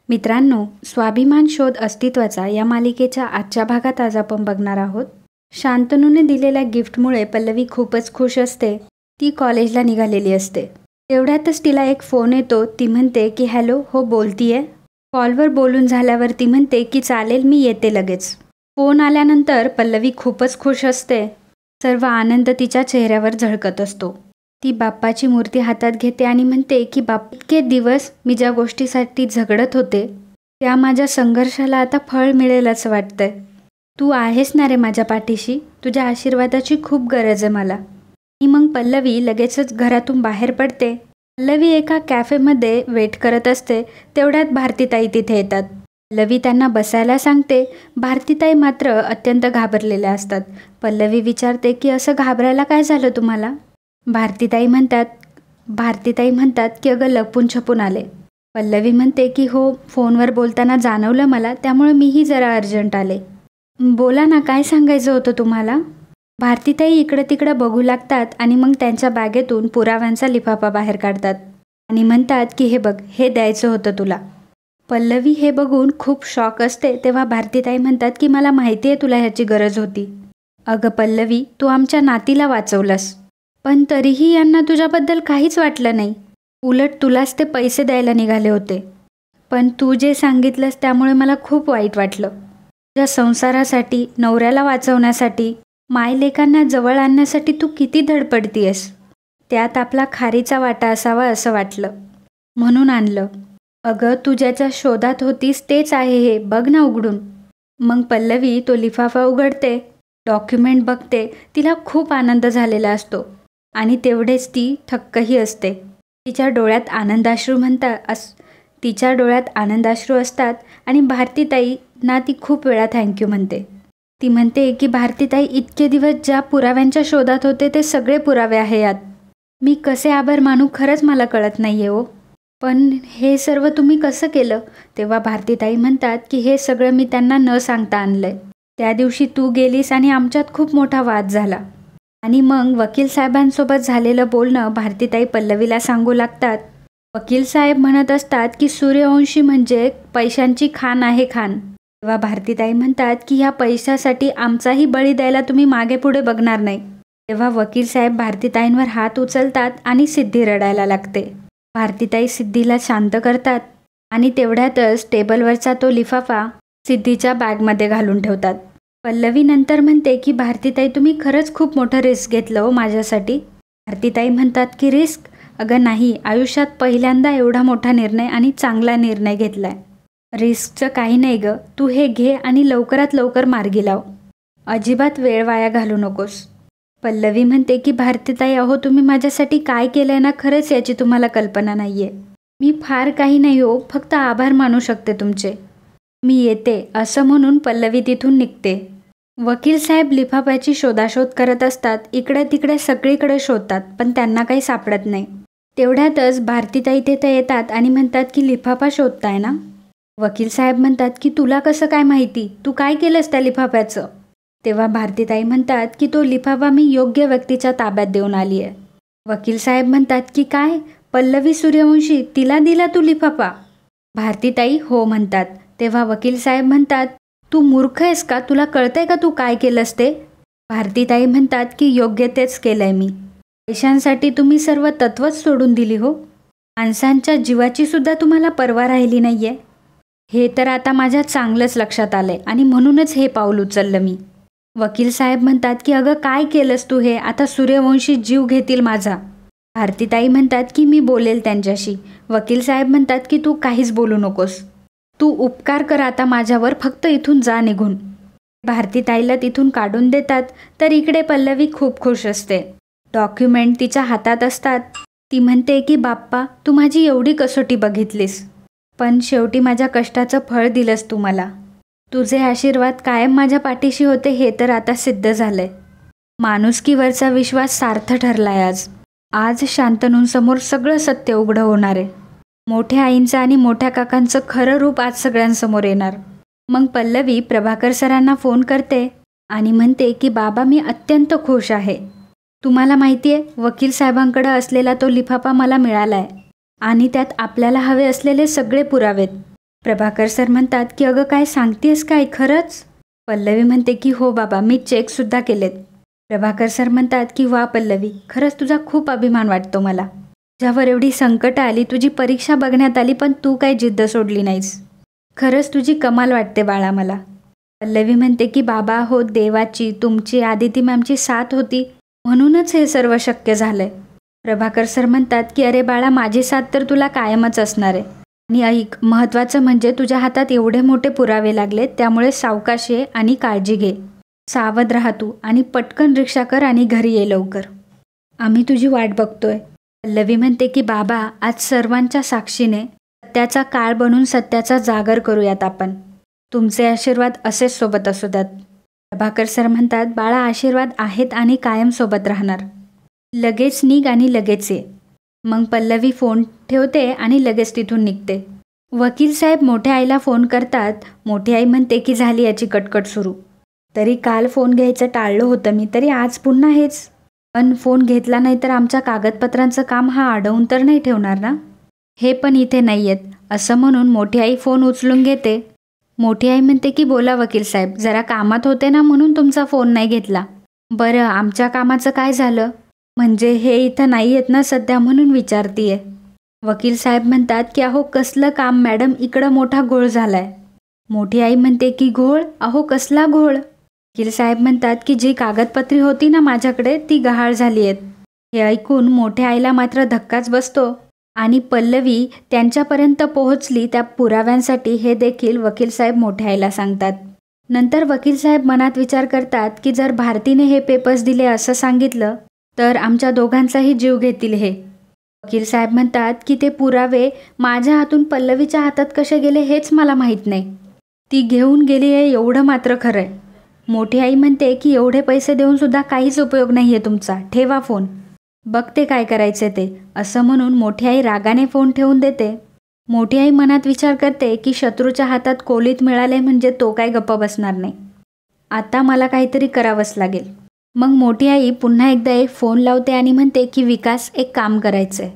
मित्रांनो, स्वाभिमान शोध अस्तित्वाचा या मालिकेच्या आजच्या भागात आज आपण बघणार आहोत. शांतनूने दिलेल्या गिफ्टमुळे पल्लवी खूपच खुश असते. ती कॉलेजला निघालेली असते. तेवढ्यातच तिला एक फोन येतो. ती म्हणते की हॅलो, हो बोलतीये. कॉलवर बोलून झाल्यावर ती म्हणते की चालेल, मी येते लगेच. फोन आल्यानंतर पल्लवी खूपच खुश असते. सर्व आनंद तिच्या चेहऱ्यावर झळकत असतो. ती बाप्पाची मूर्ती हातात घेते आणि म्हणते की इतके दिवस मी ज्या गोष्टीसाठी झगडत होते त्या माझ्या संघर्षाला आता फळ मिळेल असं वाटतंय. तू आहेस ना रे माझ्या पाठीशी. तुझ्या आशीर्वादाची खूप गरज आहे मला. आणि मग पल्लवी लगेचच घरातून बाहेर पडते. पल्लवी एका कॅफेमध्ये वेट करत असते. तेवढ्यात भारतीताई तिथे येतात. पल्लवी त्यांना बसायला सांगते. भारतीताई मात्र अत्यंत घाबरलेल्या असतात. पल्लवी विचारते की असं घाबरायला काय झालं तुम्हाला? भारतीताई म्हणतात की अगं लपून छपून आले. पल्लवी म्हणते की हो, फोनवर बोलताना जाणवलं मला, त्यामुळे मीही जरा अर्जंट आले. बोला ना, काय सांगायचं होतं तुम्हाला? भारतीताई इकडं तिकडं बघू लागतात आणि मग त्यांच्या बॅगेतून पुराव्यांचा लिफाफा बाहेर काढतात आणि म्हणतात की हे बघ, हे द्यायचं होतं तुला. पल्लवी हे बघून खूप शॉक असते. तेव्हा भारतीताई म्हणतात की मला माहिती आहे तुला ह्याची गरज होती. अगं पल्लवी, तू आमच्या नातीला वाचवलंस, पण तरीही यांना तुझ्याबद्दल काहीच वाटलं नाही. उलट तुलाच ते पैसे द्यायला निघाले होते. पण तू जे सांगितलंस त्यामुळे मला खूप वाईट वाटलं. तुझ्या संसारासाठी, नवऱ्याला वाचवण्यासाठी, मायलेकांना जवळ आणण्यासाठी तू किती धडपडतीयस. त्यात आपला खारीचा वाटा असावा असं वाटलं, म्हणून आणलं. अगं, तू ज्याच्या शोधात होतीस तेच आहे हे, बघ ना उघडून. मग पल्लवी तो लिफाफा उघडते. डॉक्युमेंट बघते. तिला खूप आनंद झालेला असतो आणि तेवढेच ती थक्कही असते. तिच्या डोळ्यात आनंदाश्रू असतात आणि भारतीताईंना ती खूप वेळा थँक्यू म्हणते. ती म्हणते की भारतीताई, इतके दिवस ज्या पुराव्यांच्या शोधात होते ते सगळे पुरावे आहे यात. मी कसे आभार मानू खरंच मला कळत नाही आहे हो. पण हे सर्व तुम्ही कसं केलं? तेव्हा भारतीताई म्हणतात की हे सगळं मी त्यांना न सांगता आणलंय. त्या दिवशी तू गेलीस आणि आमच्यात खूप मोठा वाद झाला. आणि मग वकील साहेबांसोबत झालेलं बोलणं भारतीताई पल्लवीला सांगू लागतात. वकील साहेब म्हणत असतात की सूर्यवंशी म्हणजे पैशांची खाण आहे खाण. तेव्हा भारतीताई म्हणतात की ह्या पैशासाठी आमचाही बळी द्यायला तुम्ही मागे पुढे बघणार नाही. तेव्हा वकील साहेब भारतीताईंवर हात उचलतात आणि सिद्धी रडायला लागते. भारतीताई सिद्धीला शांत करतात आणि तेवढ्यातच टेबलवरचा तो लिफाफा सिद्धीच्या बॅगमध्ये घालून ठेवतात. पल्लवी नंतर म्हणते की भारतीताई, तुम्ही खरंच खूप मोठं रिस्क घेतलं हो माझ्यासाठी. भारतीताई म्हणतात की रिस्क? अगं नाही, आयुष्यात पहिल्यांदा एवढा मोठा निर्णय आणि चांगला निर्णय घेतलाय. रिस्कचं काही नाही गं, तू हे घे आणि लवकरात लवकर मार्गी लाव. अजिबात वेळ वाया घालू नकोस. पल्लवी म्हणते की भारतीताई, अहो तुम्ही माझ्यासाठी काय केलंय ना, खरंच याची तुम्हाला कल्पना नाहीये. मी फार काही नाही हो, फक्त आभार मानू शकते तुमचे. मी येते असं म्हणून पल्लवी तिथून निघते. वकील साहेब लिफाफ्याची शोधाशोध करत असतात. इकडे तिकडे सगळीकडे शोधतात, पण त्यांना काही सापडत नाही. तेवढ्यातच भारतीताई तिथे येतात आणि म्हणतात की लिफाफा शोधताय ना? वकील साहेब म्हणतात की तुला कसं काय माहिती? तू काय केलंस त्या लिफाफ्याचं? तेव्हा भारतीताई म्हणतात की तो लिफाफा मी योग्य व्यक्तीच्या ताब्यात देऊन आली आहे. वकील साहेब म्हणतात की काय? पल्लवी सूर्यवंशी, तिला दिला तू लिफाफा? भारतीताई हो म्हणतात. तेव्हा वकील साहेब म्हणतात, तू मूर्ख आहेस का? तुला कळतंय का तू काय केलंस ते? भारतीताई म्हणतात की योग्य तेच केलंय मी. पैशांसाठी तुम्ही सर्व तत्वच सोडून दिली हो. माणसांच्या जीवाची सुद्धा तुम्हाला पर्वा राहिली नाहीये. हे तर आता माझ्या चांगलंच लक्षात आलंय आणि म्हणूनच हे पाऊल उचललं मी. वकील साहेब म्हणतात की अगं काय केलंस तू हे? आता सूर्यवंशी जीव घेतील माझा. भारतीताई म्हणतात की मी बोलेल त्यांच्याशी. वकील साहेब म्हणतात की तू काहीच बोलू नकोस. तू उपकार कर आता माझ्यावर, फक्त इथून जा निघून. भारतीताईला तिथून काढून देतात. तर इकडे पल्लवी खूप खुश असते. डॉक्युमेंट तिच्या हातात असतात. ती म्हणते की बाप्पा, तू माझी एवढी कसोटी बघितलीस, पण शेवटी माझ्या कष्टाचं फळ दिलंस तू मला. तुझे आशीर्वाद कायम माझ्या पाठीशी होते हे तर आता सिद्ध झालंय. माणुसकीवरचा विश्वास सार्थ ठरलाय आज. आज शांतनूंसमोर सगळं सत्य उघडं होणार आहे. मोठ्या आईंचं आणि मोठ्या काकांचं खरं रूप आज सगळ्यांसमोर येणार. मग पल्लवी प्रभाकर सरांना फोन करते आणि म्हणते की बाबा, मी अत्यंत खुश आहे. तुम्हाला माहिती आहे, वकील साहेबांकडे असलेला तो लिफाफा मला मिळाला आहे आणि त्यात आपल्याला हवे असलेले सगळे पुरावेत. प्रभाकर सर म्हणतात की अगं काय सांगतेस काय खरंच? पल्लवी म्हणते की हो बाबा, मी चेकसुद्धा केलेत. प्रभाकर सर म्हणतात की वा पल्लवी, खरंच तुझा खूप अभिमान वाटतो मला. तुझ्यावर एवढी संकटं आली, तुझी परीक्षा बघण्यात आली, पण तू काही जिद्द सोडली नाहीस. खरंच तुझी कमाल वाटते बाळा मला. पल्लवी म्हणते की बाबा हो, देवाची, तुमची, आदिती मॅमची साथ होती म्हणूनच हे सर्व शक्य झालंय. प्रभाकर सर म्हणतात की अरे बाळा, माझी साथ तर तुला कायमच असणार आहे. आणि ऐक, महत्त्वाचं म्हणजे तुझ्या हातात एवढे मोठे पुरावे लागलेत, त्यामुळे सावकाश ये आणि काळजी घे. सावध राहा तू आणि पटकन रिक्षा कर आणि घरी ये लवकर. आम्ही तुझी वाट बघतोय. पल्लवी म्हणते की बाबा, आज सर्वांच्या साक्षीने सत्याचा काळ बनून सत्याचा जागर करूयात आपण. तुमचे आशीर्वाद असेच सोबत असू द्यात. प्रभाकर सर म्हणतात बाळा, आशीर्वाद आहेत आणि कायम सोबत राहणार. लगेच निघ आणि लगेच ये. मग पल्लवी फोन ठेवते आणि लगेच तिथून निघते. वकील साहेब मोठ्या आईला फोन करतात. मोठी आई म्हणते की झाली याची कटकट सुरू. तरी काल फोन घ्यायचं टाळलं होतं मी, तरी आज पुन्हा हेच. पण फोन घेतला नाही तर आमच्या कागदपत्रांचं काम हा अडवून तर नाही ठेवणार ना? हे पण इथे नाही आहेत असं म्हणून मोठी आई फोन उचलून घेते. मोठी आई म्हणते की बोला वकील साहेब, जरा कामात होते ना म्हणून तुमचा फोन नाही घेतला. बरं, आमच्या कामाचं काय झालं? म्हणजे हे इथं नाही आहेत ना सध्या म्हणून विचारतीये. वकील साहेब म्हणतात की अहो कसलं काम मॅडम, इकडं मोठा घोळ झालाय. मोठी आई म्हणते की घोळ? अहो कसला घोळ? वकील साहेब म्हणतात की जी कागदपत्री होती ना माझ्याकडे ती गहाळ झाली आहेत. हे ऐकून मोठ्या आईला मात्र धक्काच बसतो आणि पल्लवी त्यांच्यापर्यंत पोहोचली त्या पुराव्यांसाठी हे देखील वकील साहेब मोठ्या आईला सांगतात. नंतर वकील साहेब मनात विचार करतात की जर भारतीने हे पेपर्स दिले असं सांगितलं तर आमच्या दोघांचाही जीव घेतील हे. वकील साहेब म्हणतात की ते पुरावे माझ्या हातून पल्लवीच्या हातात कसे गेले हेच मला माहीत नाही. ती घेऊन गेली आहे एवढं मात्र खरं आहे. मोठी आई म्हणते की एवढे पैसे देऊन सुद्धा काहीच उपयोग नाही आहे तुमचा, ठेवा फोन, बघते काय करायचे ते, असं म्हणून मोठी आई रागाने फोन ठेवून देते. मोठी आई मनात विचार करते की शत्रूच्या हातात कोलीत मिळाले म्हणजे तो काय गप्प बसणार नाही. आता मला काहीतरी करावंच लागेल. मग मोठी आई पुन्हा एकदा एक फोन लावते आणि म्हणते की विकास, एक काम करायचं आहे,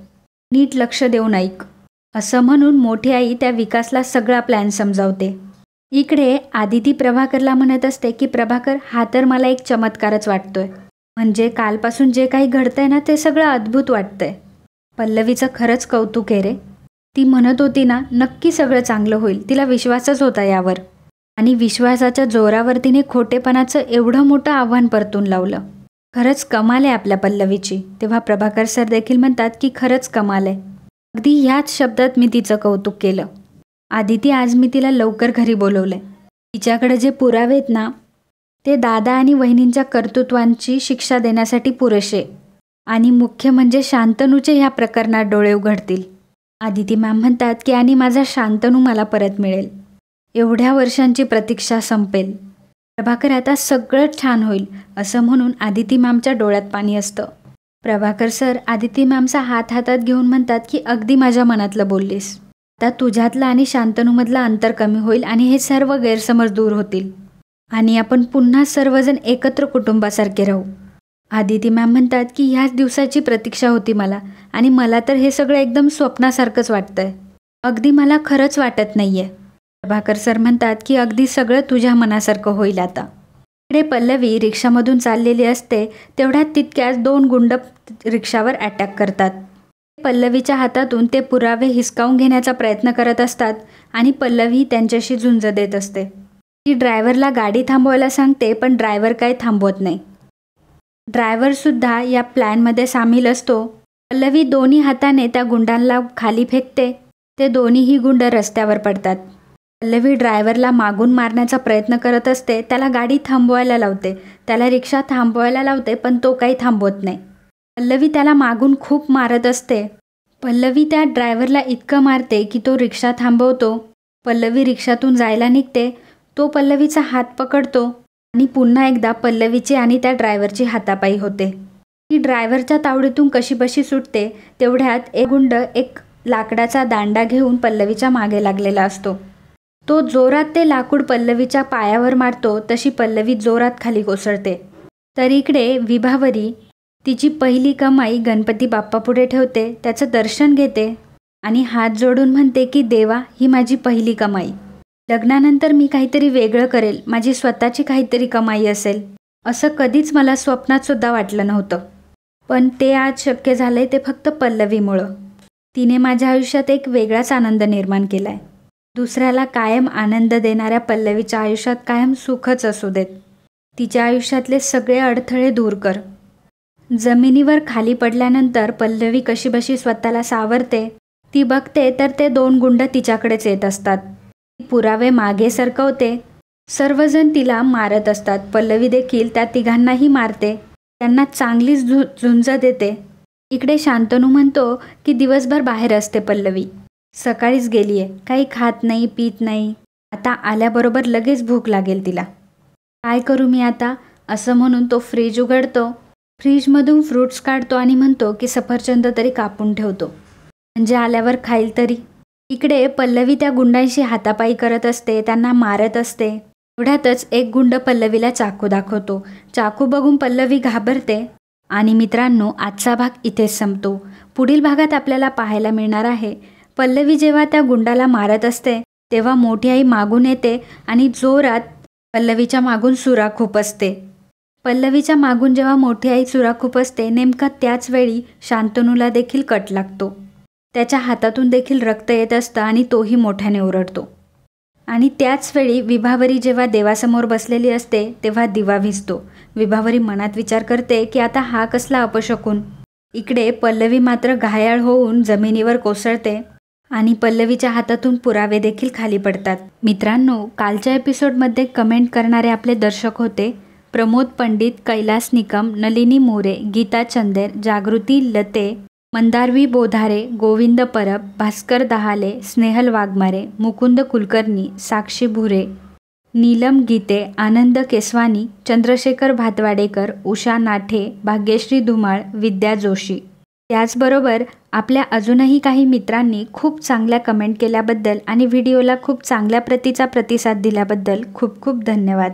नीट लक्ष देऊन ऐक. असं म्हणून मोठी आई त्या विकासला सगळा प्लॅन समजावते. इकडे आदिती प्रभाकरला म्हणत असते की प्रभाकर, हा तर मला एक चमत्कारच वाटतोय. म्हणजे कालपासून जे काही घडतंय ना ते सगळं अद्भुत वाटतंय. पल्लवीचं खरंच कौतुक आहे रे. ती म्हणत होती ना नक्की सगळं चांगलं होईल, तिला विश्वासच होता यावर. आणि विश्वासाच्या जोरावर तिने खोटेपणाचं एवढं मोठं आव्हान परतून लावलं. खरंच कमाल आहे आपल्या पल्लवीची. तेव्हा प्रभाकर सर देखील म्हणतात की खरंच कमाल आहे. अगदी ह्याच शब्दात मी तिचं कौतुक केलं. आदिती, आज मी तिला लवकर घरी बोलवलंय. तिच्याकडे जे पुरावे आहेत ना ते दादा आणि वहिनींच्या कर्तृत्वांची शिक्षा देण्यासाठी पुरेसे, आणि मुख्य म्हणजे शांतनूचे ह्या प्रकरणात डोळे उघडतील. आदिती मॅम म्हणतात की आणि माझा शांतनू मला परत मिळेल. एवढ्या वर्षांची प्रतीक्षा संपेल. प्रभाकर, आता सगळं छान होईल, असं म्हणून आदिती मॅमच्या डोळ्यात पाणी असतं. प्रभाकर सर आदिती मॅमचा हात हातात घेऊन म्हणतात की अगदी माझ्या मनातलं बोललीस. आता तुझ्यातलं आणि शांतनूमधलं अंतर कमी होईल आणि हे सर्व गैरसमज दूर होतील आणि आपण पुन्हा सर्वजण एकत्र कुटुंबासारखे राहू. आदिती मॅम म्हणतात की ह्याच दिवसाची प्रतीक्षा होती मला, आणि मला तर हे सगळं एकदम स्वप्नासारखंच वाटतंय. अगदी मला खरंच वाटत नाहीये. प्रभाकर सर म्हणतात की अगदी सगळं तुझ्या मनासारखं होईल आता. इकडे पल्लवी रिक्षामधून चाललेली असते तेवढ्यात तितक्याच 2 गुंड रिक्षावर अटॅक करतात. पल्लवीच्या हातातून ते पुरावे हिसकावून घेण्याचा प्रयत्न करत असतात आणि पल्लवी त्यांच्याशी झुंज देत असते. ती ड्रायव्हरला गाडी थांबवायला सांगते पण ड्रायव्हर काही थांबवत नाही. ड्रायव्हरसुद्धा या प्लॅनमध्ये सामील असतो. पल्लवी दोन्ही हाताने त्या गुंडांना खाली फेकते. ते दोन्हीही गुंड रस्त्यावर पडतात. पल्लवी ड्रायव्हरला मागून मारण्याचा प्रयत्न करत असते. त्याला गाडी थांबवायला लावते, त्याला रिक्षा थांबवायला लावते, पण तो काही थांबवत नाही. पल्लवी त्याला मागून खूप मारत असते. पल्लवी त्या ड्रायव्हरला इतकं मारते की तो रिक्षा थांबवतो. पल्लवी रिक्षातून जायला निघते. तो पल्लवीचा हात पकडतो आणि पुन्हा एकदा पल्लवीची आणि त्या ड्रायव्हरची हातापाई होते. ती ड्रायव्हरच्या तावडीतून कशीबशी सुटते. तेवढ्यात एक गुंड एक लाकडाचा दांडा घेऊन पल्लवीच्या मागे लागलेला असतो. तो जोरात ते लाकूड पल्लवीच्या पायावर मारतो, तशी पल्लवी जोरात खाली कोसळते. तर इकडे विभावरी तिची पहिली कमाई गणपती बाप्पापुढे ठेवते, त्याचं दर्शन घेते आणि हात जोडून म्हणते की देवा, ही माझी पहिली कमाई. लग्नानंतर मी काहीतरी वेगळं करेल, माझी स्वतःची काहीतरी कमाई असेल, असं कधीच मला स्वप्नातसुद्धा वाटलं नव्हतं. पण ते आज शक्य झालंय ते फक्त पल्लवीमुळं. तिने माझ्या आयुष्यात एक वेगळाच आनंद निर्माण केलाय. दुसऱ्याला कायम आनंद देणाऱ्या पल्लवीच्या आयुष्यात कायम सुखच असू देत. तिच्या आयुष्यातले सगळे अडथळे दूर कर. जमिनीवर खाली पडल्यानंतर पल्लवी कशीबशी स्वतःला सावरते ती बघते तर ते 2 गुंड तिच्याकडेच येत असतात. ती पुरावे मागे सरकवते. सर्वजण तिला मारत असतात. पल्लवी देखील त्या तिघांनाही मारते. त्यांना चांगलीच झुंज देते. इकडे शांतनू म्हणतो की दिवसभर बाहेर असते पल्लवी. सकाळीच गेलीये, काही खात नाही, पीत नाही. आता आल्याबरोबर लगेच भूक लागेल तिला. काय करू मी आता, असं म्हणून तो फ्रीज उघडतो. फ्रीजमधून फ्रूट्स काढतो आणि म्हणतो की सफरचंद तरी कापून ठेवतो, म्हणजे आल्यावर खाईल तरी. इकडे पल्लवी त्या गुंडांशी हातापाई करत असते, त्यांना मारत असते. एवढ्यातच एक गुंड पल्लवीला चाकू दाखवतो. चाकू बघून पल्लवी घाबरते. आणि मित्रांनो, आजचा भाग इथेच संपतो. पुढील भागात आपल्याला पाहायला मिळणार आहे पल्लवी जेव्हा त्या गुंडाला मारत असते तेव्हा मोठी आई मागून येते आणि जोरात पल्लवीच्या मागून सुरा खुपसते. पल्लवीच्या मागून जेव्हा मोठी आई सुरा खुपसते नेमका त्याच वेळी शांतनूला देखील कट लागतो. त्याच्या हातातून देखील रक्त येत असतं आणि तोही मोठ्याने ओरडतो. आणि त्याच वेळी विभावरी जेव्हा देवासमोर बसलेली असते तेव्हा दिवा विझतो. विभावरी मनात विचार करते की आता हा कसला अपशकुन. इकडे पल्लवी मात्र घायाळ होऊन जमिनीवर कोसळते आणि पल्लवीच्या हातातून पुरावे देखील खाली पडतात. मित्रांनो, कालच्या एपिसोडमध्ये कमेंट करणारे आपले दर्शक होते प्रमोद पंडित, कैलास निकम, नलिनी मोरे, गीता चंदेर, जागृती लते, मंदारवी बोधारे, गोविंद परब, भास्कर दहाले, स्नेहल वाघमारे, मुकुंद कुलकर्णी, साक्षी भुरे, नीलम गीते, आनंद केसवानी, चंद्रशेखर भातवाडेकर, उषा नाठे, भाग्यश्री धुमाळ, विद्या जोशी. त्याचबरोबर आपल्या अजूनही काही मित्रांनी खूप चांगल्या कमेंट केल्याबद्दल आणि व्हिडिओला खूप चांगल्या प्रतीचा प्रतिसाद दिल्याबद्दल खूप खूप धन्यवाद.